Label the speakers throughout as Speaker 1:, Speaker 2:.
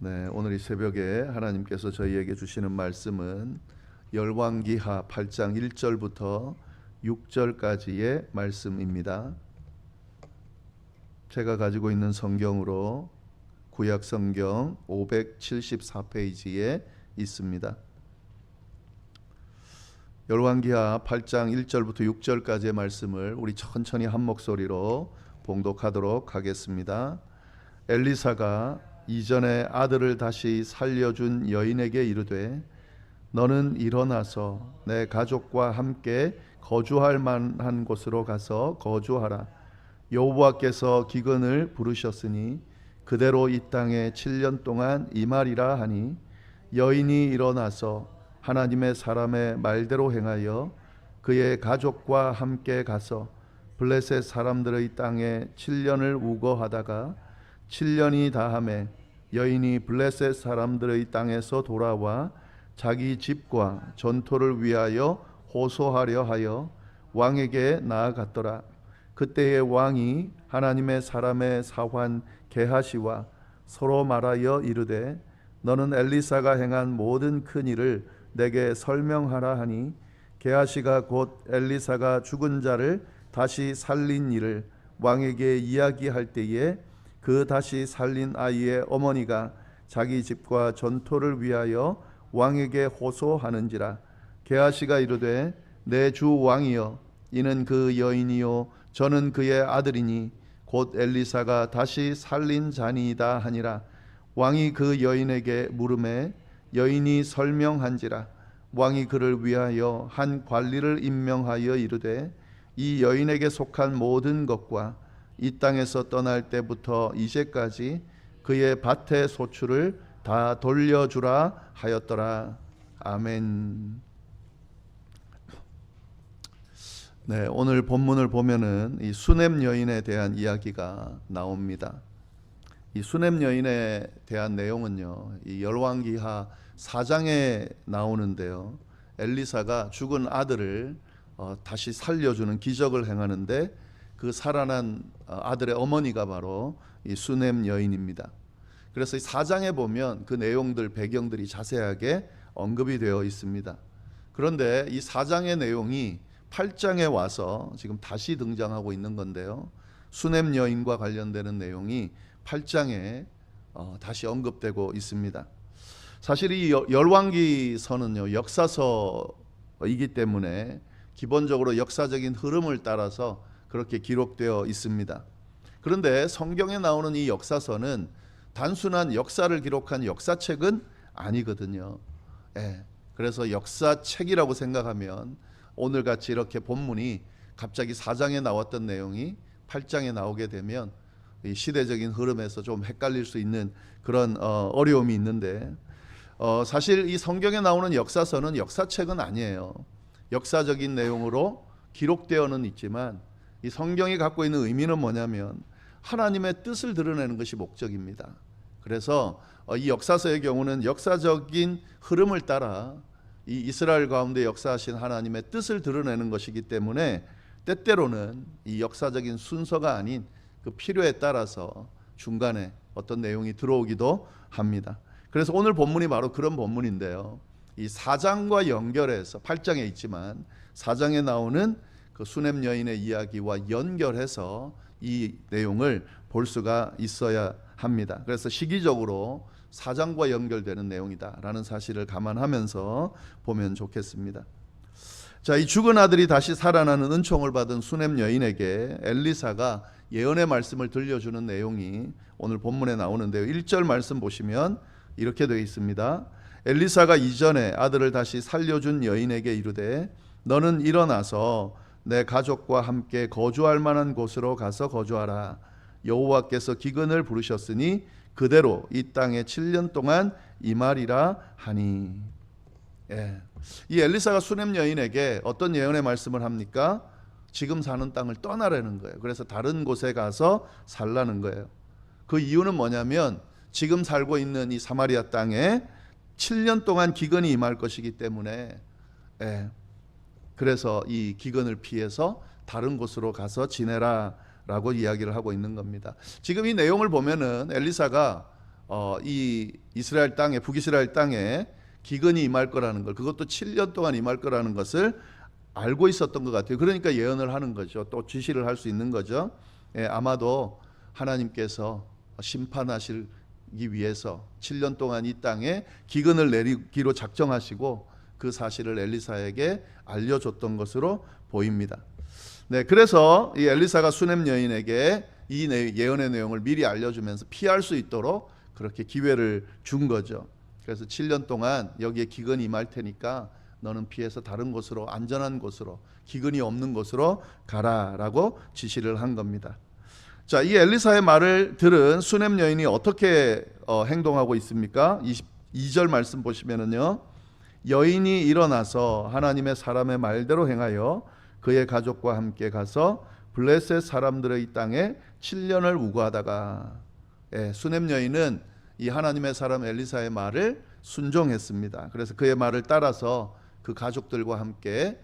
Speaker 1: 네, 오늘 이 새벽에 하나님께서 저희에게 주시는 말씀은 열왕기하 8장 1절부터 6절까지의 말씀입니다. 제가 가지고 있는 성경으로 구약 성경 574페이지에 있습니다. 열왕기하 8장 1절부터 6절까지의 말씀을 우리 천천히 한 목소리로 봉독하도록 하겠습니다. 엘리사가 이전에 아들을 다시 살려준 여인에게 이르되 너는 일어나서 내 가족과 함께 거주할 만한 곳으로 가서 거주하라. 여호와께서 기근을 부르셨으니 그대로 이 땅에 7년 동안 임하리라 하니 여인이 일어나서 하나님의 사람의 말대로 행하여 그의 가족과 함께 가서 블레셋 사람들의 땅에 7년을 우거하다가 7년이 다함에 여인이 블레셋 사람들의 땅에서 돌아와 자기 집과 전토를 위하여 호소하려 하여 왕에게 나아갔더라. 그때의 왕이 하나님의 사람의 사환 게하시와 서로 말하여 이르되 너는 엘리사가 행한 모든 큰 일을 내게 설명하라 하니 게하시가 곧 엘리사가 죽은 자를 다시 살린 일을 왕에게 이야기할 때에 그 다시 살린 아이의 어머니가 자기 집과 전토를 위하여 왕에게 호소하는지라. 게하시가 이르되 내 주 왕이여 이는 그 여인이요 저는 그의 아들이니 곧 엘리사가 다시 살린 자니이다 하니라. 왕이 그 여인에게 물으매 여인이 설명한지라. 왕이 그를 위하여 한 관리를 임명하여 이르되 이 여인에게 속한 모든 것과 이 땅에서 떠날 때부터 이제까지 그의 밭의 소출을 다 돌려주라 하였더라. 아멘. 네, 오늘 본문을 보면은 이 수넴 여인에 대한 이야기가 나옵니다. 이 수넴 여인에 대한 내용은요, 이 열왕기하 4장에 나오는데요. 엘리사가 죽은 아들을 다시 살려주는 기적을 행하는데 그 살아난 아들의 어머니가 바로 이 수넴 여인입니다. 그래서 이 4장에 보면 그 내용들, 배경들이 자세하게 언급이 되어 있습니다. 그런데 이 4장의 내용이 8장에 와서 지금 다시 등장하고 있는 건데요. 수넴 여인과 관련되는 내용이 8장에 다시 언급되고 있습니다. 사실 이 열왕기서는요, 역사서이기 때문에 기본적으로 역사적인 흐름을 따라서 그렇게 기록되어 있습니다. 그런데 성경에 나오는 이 역사서는 단순한 역사를 기록한 역사책은 아니거든요. 그래서 역사책이라고 생각하면 오늘같이 이렇게 본문이 갑자기 4장에 나왔던 내용이 8장에 나오게 되면 이 시대적인 흐름에서 좀 헷갈릴 수 있는 그런 어려움이 있는데 사실 이 성경에 나오는 역사서는 역사책은 아니에요. 역사적인 내용으로 기록되어는 있지만 이 성경이 갖고 있는 의미는 뭐냐면 하나님의 뜻을 드러내는 것이 목적입니다. 그래서 이 역사서의 경우는 역사적인 흐름을 따라 이 이스라엘 가운데 역사하신 하나님의 뜻을 드러내는 것이기 때문에 때때로는 이 역사적인 순서가 아닌 그 필요에 따라서 중간에 어떤 내용이 들어오기도 합니다. 그래서 오늘 본문이 바로 그런 본문인데요. 이 4장과 연결해서 8장에 있지만 4장에 나오는 그 수넴 여인의 이야기와 연결해서 이 내용을 볼 수가 있어야 합니다. 그래서 시기적으로 4장과 연결되는 내용이다라는 사실을 감안하면서 보면 좋겠습니다. 자, 이 죽은 아들이 다시 살아나는 은총을 받은 수넴 여인에게 엘리사가 예언의 말씀을 들려주는 내용이 오늘 본문에 나오는데요. 1절 말씀 보시면 이렇게 되어 있습니다. 엘리사가 이전에 아들을 다시 살려준 여인에게 이르되 너는 일어나서 내 가족과 함께 거주할 만한 곳으로 가서 거주하라. 여호와께서 기근을 부르셨으니 그대로 이 땅에 7년 동안 임하리라 하니. 이 엘리사가 수넴 여인에게 어떤 예언의 말씀을 합니까? 지금 사는 땅을 떠나라는 거예요. 그래서 다른 곳에 가서 살라는 거예요. 그 이유는 뭐냐면 지금 살고 있는 이 사마리아 땅에 7년 동안 기근이 임할 것이기 때문에 그래서 이 기근을 피해서 다른 곳으로 가서 지내라 라고 이야기를 하고 있는 겁니다. 지금 이 내용을 보면은 엘리사가 이 이스라엘 땅에, 북이스라엘 땅에 기근이 임할 거라는 걸, 그것도 7년 동안 임할 거라는 것을 알고 있었던 것 같아요. 그러니까 예언을 하는 거죠. 또 지시를 할 수 있는 거죠. 아마도 하나님께서 심판하시기 위해서 7년 동안 이 땅에 기근을 내리기로 작정하시고 그 사실을 엘리사에게 알려줬던 것으로 보입니다. 네, 그래서 이 엘리사가 수넴 여인에게 이 예언의 내용을 미리 알려주면서 피할 수 있도록 그렇게 기회를 준 거죠. 그래서 7년 동안 여기에 기근이 임할 테니까 너는 피해서 다른 곳으로, 안전한 곳으로, 기근이 없는 곳으로 가라라고 지시를 한 겁니다. 자, 이 엘리사의 말을 들은 수넴 여인이 어떻게 행동하고 있습니까? 22절 말씀 보시면은요, 여인이 일어나서 하나님의 사람의 말대로 행하여 그의 가족과 함께 가서 블레셋 사람들의 땅에 7년을 우거하다가, 수넴 여인은 이 하나님의 사람 엘리사의 말을 순종했습니다. 그래서 그의 말을 따라서 그 가족들과 함께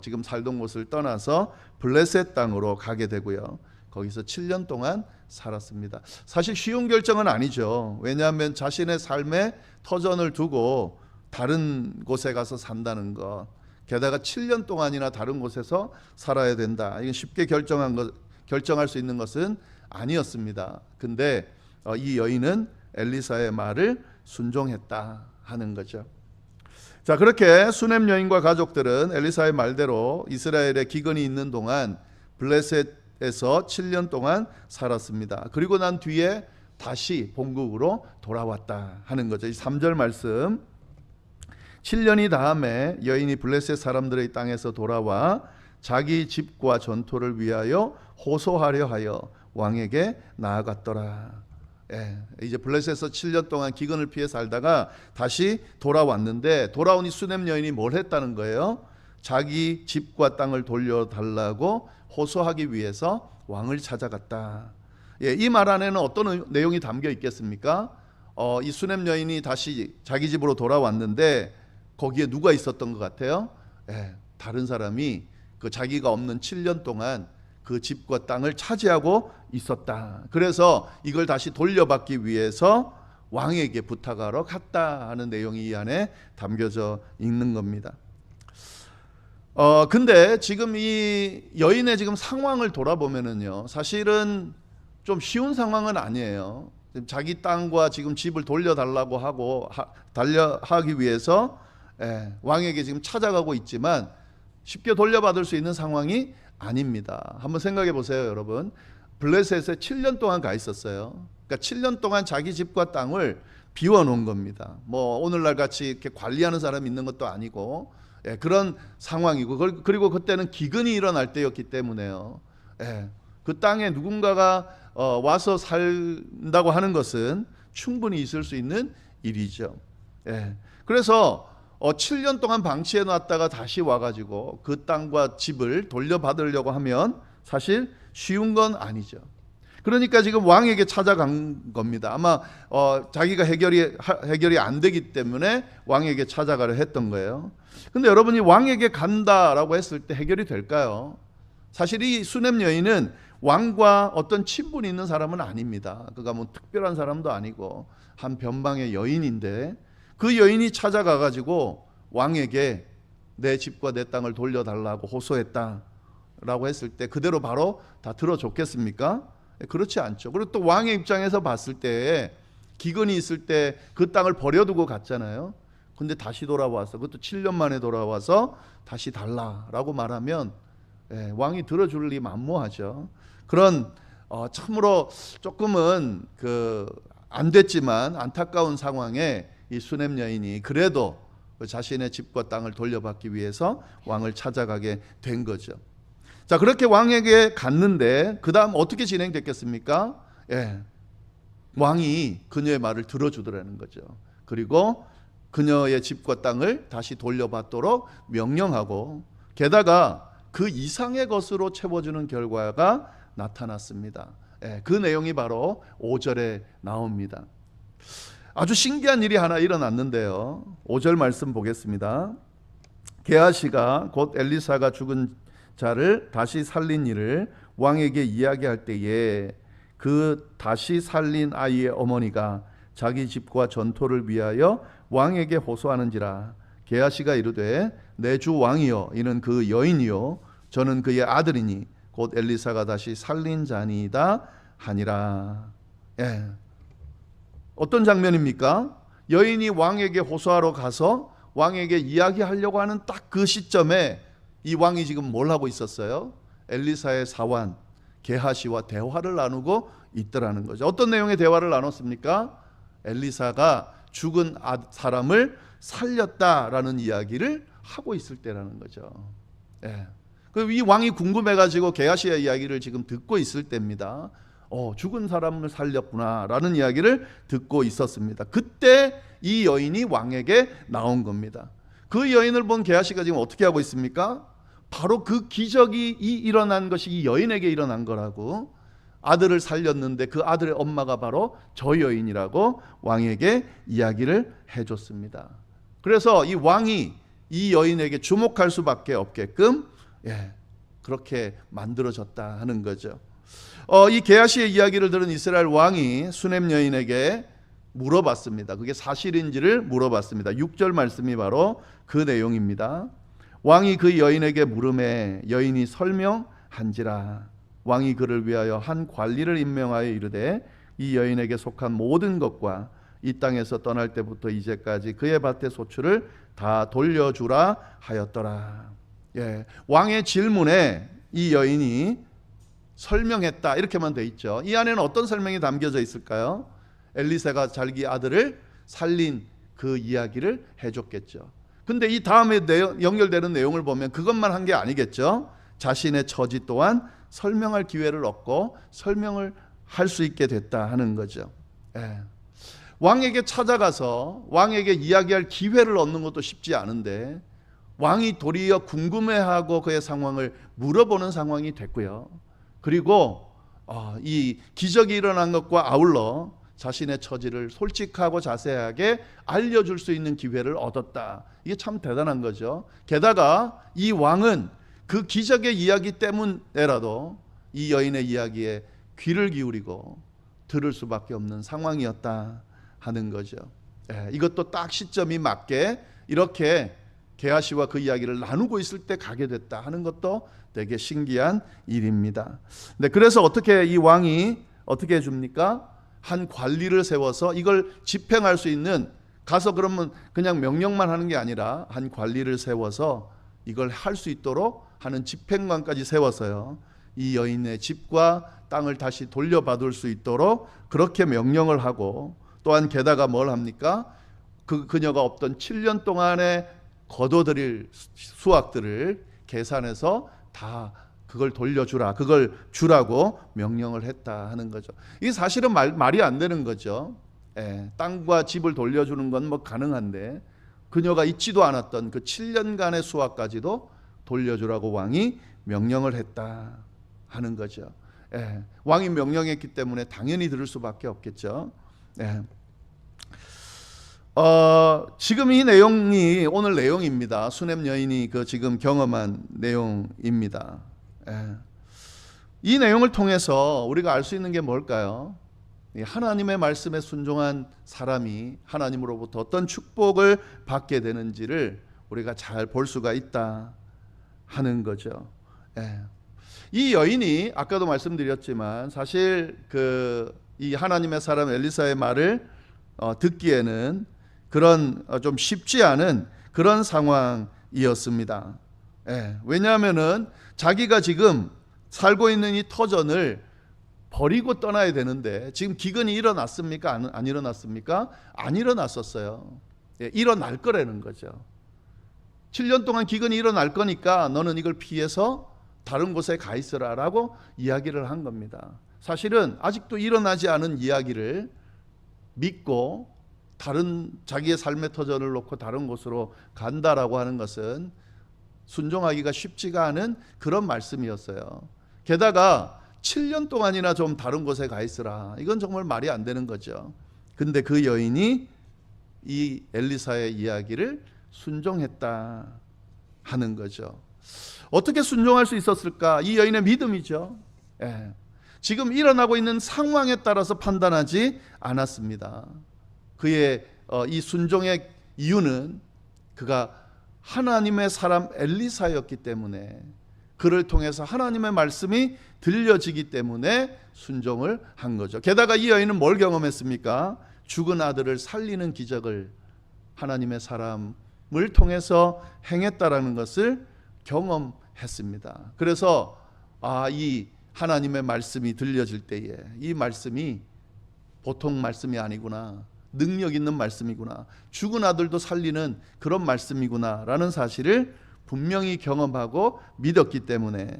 Speaker 1: 지금 살던 곳을 떠나서 블레셋 땅으로 가게 되고요. 거기서 7년 동안 살았습니다. 사실 쉬운 결정은 아니죠. 왜냐하면 자신의 삶에 터전을 두고 다른 곳에 가서 산다는 것, 게다가 7년 동안이나 다른 곳에서 살아야 된다. 이건 쉽게 결정할 수 있는 것은 아니었습니다. 근데 이 여인은 엘리사의 말을 순종했다 하는 거죠. 자, 그렇게 수넴 여인과 가족들은 엘리사의 말대로 이스라엘에 기근이 있는 동안 블레셋에서 7년 동안 살았습니다. 그리고 난 뒤에 다시 본국으로 돌아왔다 하는 거죠. 이 3절 말씀, 7년이 다음에 여인이 블레셋 사람들의 땅에서 돌아와 자기 집과 전토를 위하여 호소하려 하여 왕에게 나아갔더라. 이제 블레셋에서 7년 동안 기근을 피해 살다가 다시 돌아왔는데, 돌아온 이 수넴 여인이 뭘 했다는 거예요? 자기 집과 땅을 돌려달라고 호소하기 위해서 왕을 찾아갔다. 이 말 안에는 어떤 내용이 담겨 있겠습니까? 이 수넴 여인이 다시 자기 집으로 돌아왔는데 거기에 누가 있었던 것 같아요? 다른 사람이 그 자기가 없는 7년 동안 그 집과 땅을 차지하고 있었다. 그래서 이걸 다시 돌려받기 위해서 왕에게 부탁하러 갔다 하는 내용이 이 안에 담겨져 있는 겁니다. 근데 지금 이 여인의 지금 상황을 돌아보면은요, 사실은 좀 쉬운 상황은 아니에요. 자기 땅과 지금 집을 돌려달라고 하기 위해서 왕에게 지금 찾아가고 있지만 쉽게 돌려받을 수 있는 상황이 아닙니다. 한번 생각해 보세요, 여러분. 블레셋에 7년 동안 가 있었어요. 그러니까 7년 동안 자기 집과 땅을 비워놓은 겁니다. 뭐 오늘날 같이 이렇게 관리하는 사람이 있는 것도 아니고, 그런 상황이고, 그리고 그때는 기근이 일어날 때였기 때문에요. 그 땅에 누군가가 와서 살다고 하는 것은 충분히 있을 수 있는 일이죠. 그래서 7년 동안 방치해 놨다가 다시 와가지고 그 땅과 집을 돌려받으려고 하면 사실 쉬운 건 아니죠. 그러니까 지금 왕에게 찾아간 겁니다. 아마 자기가 해결이 안 되기 때문에 왕에게 찾아가려 했던 거예요. 근데 여러분이 왕에게 간다라고 했을 때 해결이 될까요? 사실 이 수넴 여인은 왕과 어떤 친분이 있는 사람은 아닙니다. 그가 뭐 특별한 사람도 아니고 한 변방의 여인인데, 그 여인이 찾아가 가지고 왕에게 내 집과 내 땅을 돌려달라고 호소했다라고 했을 때 그대로 바로 다 들어줬겠습니까? 그렇지 않죠. 그리고 또 왕의 입장에서 봤을 때 기근이 있을 때 그 땅을 버려두고 갔잖아요. 근데 다시 돌아와서, 그것도 7년 만에 돌아와서 다시 달라라고 말하면 왕이 들어줄 리 만무하죠. 그런 참으로 조금은 안 됐지만 안타까운 상황에 이 수넴 여인이 그래도 자신의 집과 땅을 돌려받기 위해서 왕을 찾아가게 된 거죠. 자, 그렇게 왕에게 갔는데 그 다음 어떻게 진행됐겠습니까? 왕이 그녀의 말을 들어주더라는 거죠. 그리고 그녀의 집과 땅을 다시 돌려받도록 명령하고, 게다가 그 이상의 것으로 채워주는 결과가 나타났습니다. 그 내용이 바로 5절에 나옵니다. 아주 신기한 일이 하나 일어났는데요. 5절 말씀 보겠습니다. 게하시가 곧 엘리사가 죽은 자를 다시 살린 일을 왕에게 이야기할 때에 그 다시 살린 아이의 어머니가 자기 집과 전토를 위하여 왕에게 호소하는지라. 게하시가 이르되 내 주 왕이여, 이는 그 여인이요 저는 그의 아들이니 곧 엘리사가 다시 살린 자니이다 하니라. 예. 어떤 장면입니까? 여인이 왕에게 호소하러 가서 왕에게 이야기하려고 하는 딱 그 시점에 이 왕이 지금 뭘 하고 있었어요? 엘리사의 사환 게하시와 대화를 나누고 있더라는 거죠. 어떤 내용의 대화를 나눴습니까? 엘리사가 죽은 사람을 살렸다라는 이야기를 하고 있을 때라는 거죠. 예. 이 왕이 궁금해가지고 게하시의 이야기를 지금 듣고 있을 때입니다. 죽은 사람을 살렸구나라는 이야기를 듣고 있었습니다. 그때 이 여인이 왕에게 나온 겁니다. 그 여인을 본 게하시가 지금 어떻게 하고 있습니까? 바로 그 기적이 일어난 것이 이 여인에게 일어난 거라고, 아들을 살렸는데 그 아들의 엄마가 바로 저 여인이라고 왕에게 이야기를 해줬습니다. 그래서 이 왕이 이 여인에게 주목할 수밖에 없게끔 그렇게 만들어졌다 하는 거죠. 이 게하시의 이야기를 들은 이스라엘 왕이 수넴 여인에게 물어봤습니다. 그게 사실인지를 물어봤습니다. 6절 말씀이 바로 그 내용입니다. 왕이 그 여인에게 물음에 여인이 설명한지라. 왕이 그를 위하여 한 관리를 임명하여 이르되 이 여인에게 속한 모든 것과 이 땅에서 떠날 때부터 이제까지 그의 밭의 소출을 다 돌려주라 하였더라. 왕의 질문에 이 여인이 설명했다 이렇게만 돼 있죠. 이 안에는 어떤 설명이 담겨져 있을까요? 엘리사가 자기 아들을 살린 그 이야기를 해줬겠죠. 근데 이 다음에 연결되는 내용을 보면 그것만 한 게 아니겠죠. 자신의 처지 또한 설명할 기회를 얻고 설명을 할 수 있게 됐다 하는 거죠. 왕에게 찾아가서 왕에게 이야기할 기회를 얻는 것도 쉽지 않은데 왕이 도리어 궁금해하고 그의 상황을 물어보는 상황이 됐고요. 그리고 이 기적이 일어난 것과 아울러 자신의 처지를 솔직하고 자세하게 알려줄 수 있는 기회를 얻었다. 이게 참 대단한 거죠. 게다가 이 왕은 그 기적의 이야기 때문에라도 이 여인의 이야기에 귀를 기울이고 들을 수밖에 없는 상황이었다 하는 거죠. 이것도 딱 시점이 맞게 이렇게 게하시와 그 이야기를 나누고 있을 때 가게 됐다 하는 것도 되게 신기한 일입니다. 그래서 어떻게 이 왕이 어떻게 해줍니까? 한 관리를 세워서 이걸 집행할 수 있는, 가서 그러면 그냥 명령만 하는 게 아니라 한 관리를 세워서 이걸 할 수 있도록 하는 집행관까지 세워서요, 이 여인의 집과 땅을 다시 돌려받을 수 있도록 그렇게 명령을 하고, 또한 게다가 뭘 합니까? 그녀가 없던 7년 동안에 거둬들일 수확들을 계산해서 다 그걸 돌려주라, 그걸 주라고 명령을 했다 하는 거죠. 이게 사실은 말이 안 되는 거죠. 땅과 집을 돌려주는 건 뭐 가능한데 그녀가 잊지도 않았던 그 7년간의 수확까지도 돌려주라고 왕이 명령을 했다 하는 거죠. 왕이 명령했기 때문에 당연히 들을 수밖에 없겠죠. 지금 이 내용이 오늘 내용입니다. 수넴 여인이 지금 경험한 내용입니다. 이 내용을 통해서 우리가 알 수 있는 게 뭘까요? 하나님의 말씀에 순종한 사람이 하나님으로부터 어떤 축복을 받게 되는지를 우리가 잘 볼 수가 있다 하는 거죠. 이 여인이 아까도 말씀드렸지만 사실 이 하나님의 사람 엘리사의 말을 듣기에는 그런 좀 쉽지 않은 그런 상황이었습니다. 왜냐하면은 자기가 지금 살고 있는 이 터전을 버리고 떠나야 되는데 지금 기근이 일어났습니까? 안 일어났습니까? 안 일어났었어요. 일어날 거라는 거죠. 7년 동안 기근이 일어날 거니까 너는 이걸 피해서 다른 곳에 가 있으라라고 이야기를 한 겁니다. 사실은 아직도 일어나지 않은 이야기를 믿고 다른 자기의 삶의 터전을 놓고 다른 곳으로 간다라고 하는 것은 순종하기가 쉽지가 않은 그런 말씀이었어요. 게다가 7년 동안이나 좀 다른 곳에 가 있으라, 이건 정말 말이 안 되는 거죠. 근데 그 여인이 이 엘리사의 이야기를 순종했다 하는 거죠. 어떻게 순종할 수 있었을까? 이 여인의 믿음이죠. 지금 일어나고 있는 상황에 따라서 판단하지 않았습니다. 그의 이 순종의 이유는 그가 하나님의 사람 엘리사였기 때문에, 그를 통해서 하나님의 말씀이 들려지기 때문에 순종을 한 거죠. 게다가 이 여인은 뭘 경험했습니까? 죽은 아들을 살리는 기적을 하나님의 사람을 통해서 행했다라는 것을 경험했습니다. 그래서 이 하나님의 말씀이 들려질 때에 이 말씀이 보통 말씀이 아니구나, 능력 있는 말씀이구나, 죽은 아들도 살리는 그런 말씀이구나 라는 사실을 분명히 경험하고 믿었기 때문에,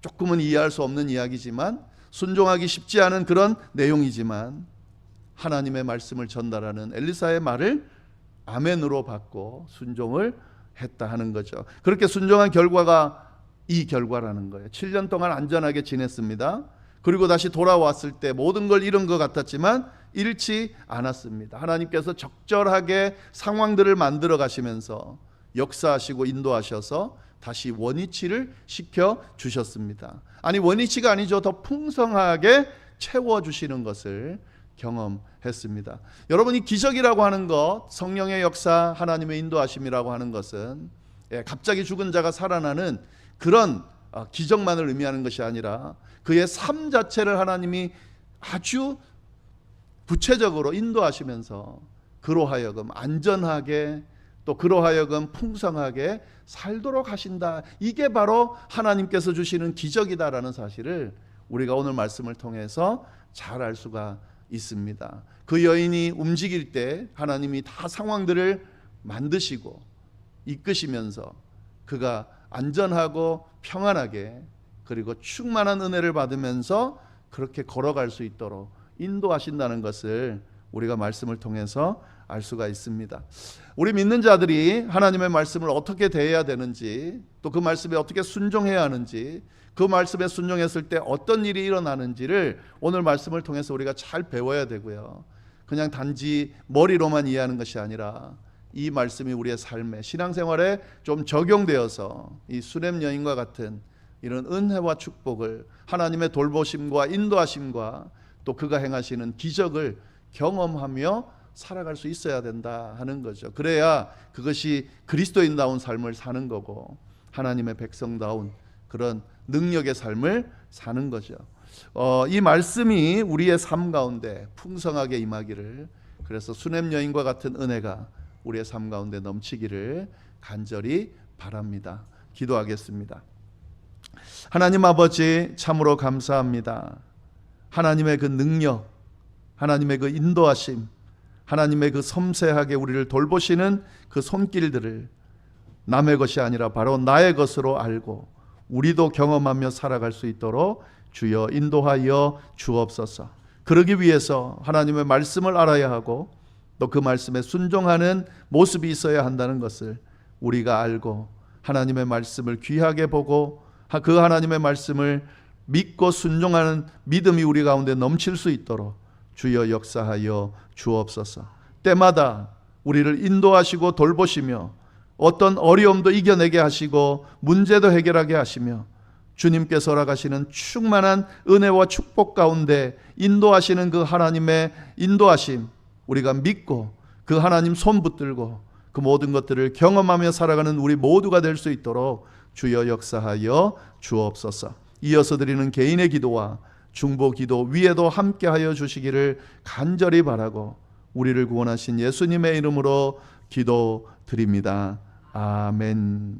Speaker 1: 조금은 이해할 수 없는 이야기지만, 순종하기 쉽지 않은 그런 내용이지만, 하나님의 말씀을 전달하는 엘리사의 말을 아멘으로 받고 순종을 했다 하는 거죠. 그렇게 순종한 결과가 이 결과라는 거예요. 7년 동안 안전하게 지냈습니다. 그리고 다시 돌아왔을 때 모든 걸 잃은 것 같았지만 잃지 않았습니다. 하나님께서 적절하게 상황들을 만들어 가시면서 역사하시고 인도하셔서 다시 원위치를 시켜 주셨습니다. 아니, 원위치가 아니죠. 더 풍성하게 채워주시는 것을 경험했습니다. 여러분, 이 기적이라고 하는 것, 성령의 역사, 하나님의 인도하심이라고 하는 것은 갑자기 죽은 자가 살아나는 그런 기적만을 의미하는 것이 아니라 그의 삶 자체를 하나님이 아주 구체적으로 인도하시면서 그로 하여금 안전하게, 또 그로 하여금 풍성하게 살도록 하신다. 이게 바로 하나님께서 주시는 기적이다라는 사실을 우리가 오늘 말씀을 통해서 잘 알 수가 있습니다. 그 여인이 움직일 때 하나님이 다 상황들을 만드시고 이끄시면서 그가 안전하고 평안하게, 그리고 충만한 은혜를 받으면서 그렇게 걸어갈 수 있도록 인도하신다는 것을 우리가 말씀을 통해서 알 수가 있습니다. 우리 믿는 자들이 하나님의 말씀을 어떻게 대해야 되는지, 또 그 말씀에 어떻게 순종해야 하는지, 그 말씀에 순종했을 때 어떤 일이 일어나는지를 오늘 말씀을 통해서 우리가 잘 배워야 되고요. 그냥 단지 머리로만 이해하는 것이 아니라 이 말씀이 우리의 삶에, 신앙생활에 좀 적용되어서 이 수렘 여인과 같은 이런 은혜와 축복을, 하나님의 돌보심과 인도하심과 또 그가 행하시는 기적을 경험하며 살아갈 수 있어야 된다 하는 거죠. 그래야 그것이 그리스도인다운 삶을 사는 거고 하나님의 백성다운 그런 능력의 삶을 사는 거죠. 이 말씀이 우리의 삶 가운데 풍성하게 임하기를, 그래서 수냄 여인과 같은 은혜가 우리의 삶 가운데 넘치기를 간절히 바랍니다. 기도하겠습니다. 하나님 아버지, 참으로 감사합니다. 하나님의 그 능력, 하나님의 그 인도하심, 하나님의 그 섬세하게 우리를 돌보시는 그 손길들을 남의 것이 아니라 바로 나의 것으로 알고 우리도 경험하며 살아갈 수 있도록 주여 인도하여 주옵소서. 그러기 위해서 하나님의 말씀을 알아야 하고 또 그 말씀에 순종하는 모습이 있어야 한다는 것을 우리가 알고, 하나님의 말씀을 귀하게 보고 그 하나님의 말씀을 믿고 순종하는 믿음이 우리 가운데 넘칠 수 있도록 주여 역사하여 주옵소서. 때마다 우리를 인도하시고 돌보시며 어떤 어려움도 이겨내게 하시고 문제도 해결하게 하시며 주님께서 허락하시는 충만한 은혜와 축복 가운데 인도하시는 그 하나님의 인도하심, 우리가 믿고 그 하나님 손 붙들고 그 모든 것들을 경험하며 살아가는 우리 모두가 될 수 있도록 주여 역사하여 주옵소서. 이어서 드리는 개인의 기도와 중보 기도 위에도 함께하여 주시기를 간절히 바라고 우리를 구원하신 예수님의 이름으로 기도드립니다. 아멘.